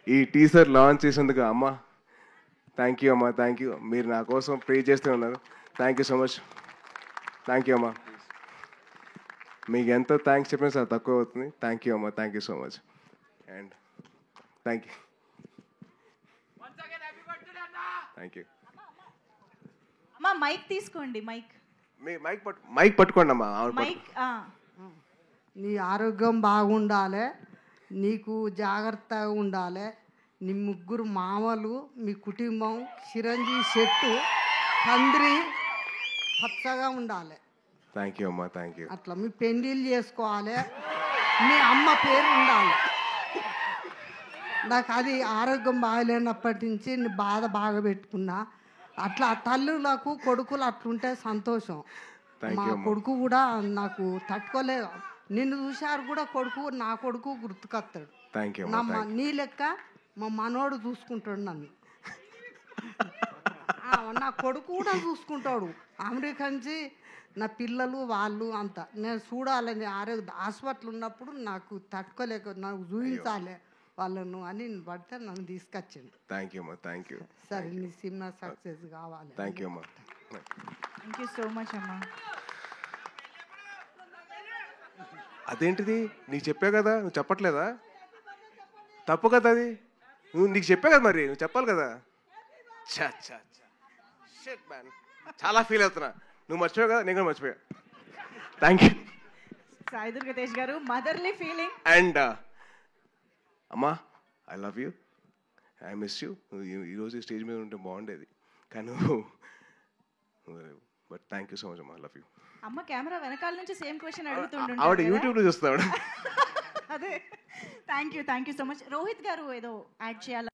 ఈ teaser launch చేసేందుకు అమ్మ థ్యాంక్ యూ అమ్మ, థ్యాంక్ యూ. మీరు నా కోసం ప్రే చేస్తూ ఉన్నారు. Thank you so much. Thank you అమ్మ. మీకు ఎంత థ్యాంక్స్ చెప్పినా సార్ తక్కువ అవుతుంది. థ్యాంక్ యూ అమ్మ, thank you so much. And thank you, thank you. అమ్మా మైక్ తీసుకోండి. మీ మైక్ పట్టుకోండి అమ్మా. మైక్. నీ ఆరోగ్యం బాగుండాలి, నీకు జాగ్రత్తగా ఉండాలి. నీ ముగ్గురు మామలు, మీ కుటుంబం చిరంజీవి చెట్టు తండ్రి పచ్చగా ఉండాలి. థ్యాంక్ యూ అమ్మా, థ్యాంక్ యూ. అట్లా మీ పెళ్ళిళ్ళు చేసుకోవాలి, మీ అమ్మ పేరు ఉండాలి. నాకు అది ఆరోగ్యం బాగలేనప్పటి నుంచి నీ బాధ బాగా పెట్టుకున్నా. అట్లా తల్లులకు కొడుకులు అట్లుంటే సంతోషం. మా కొడుకు కూడా నాకు తట్టుకోలేదు. నిన్ను చూశారు కూడా కొడుకు, నా కొడుకు గుర్తుకొస్తాడు. నీ లెక్క మా మనోడు చూసుకుంటాడు నన్ను. నా కొడుకు కూడా చూసుకుంటాడు. అమెరికా నుంచి నా పిల్లలు వాళ్ళు అంతా నేను చూడాలని ఆరోగ్య హాస్పిటల్ ఉన్నప్పుడు నాకు తట్టుకోలేక నాకు చూపించాలి వాళ్ళను అని పడితే నన్ను తీసుకొచ్చింది. థ్యాంక్ యూ అమ్మా, థ్యాంక్ యూ. సరే నీ సినిమా సక్సెస్ కావాలి. థ్యాంక్ యూ అమ్మా. థ్యాంక్ యూ సో మచ్ అమ్మా. అదేంటిది నీకు చెప్పా కదా, నువ్వు చెప్పట్లేదా? తప్పు కదా అది. నీకు చెప్పా కదా, మరి నువ్వు చెప్పాలి కదా. చాలా ఫీల్ అవుతున్నా. నువ్వు మర్చిపోయా కదా, నేను కూడా మర్చిపోయా. థ్యాంక్ యూ సాయి దుర్గతేజ్ గారు. Motherly feeling. అండ్ అమ్మా I love you, I miss you. ఈరోజు ఈ స్టేజ్ మీద ఉంటే బాగుండేది కానీ but thank you so much అమ్మా, లవ్ యూ. అమ్మ కెమెరా వెనకాల నుంచి సేమ్ క్వశ్చన్ అడుగుతుండే. ఆవిడ యూట్యూబ్లో చూస్తాడు. అదే. Thank you so much. Rohit గారు ఏదో యాడ్ చేయాలి.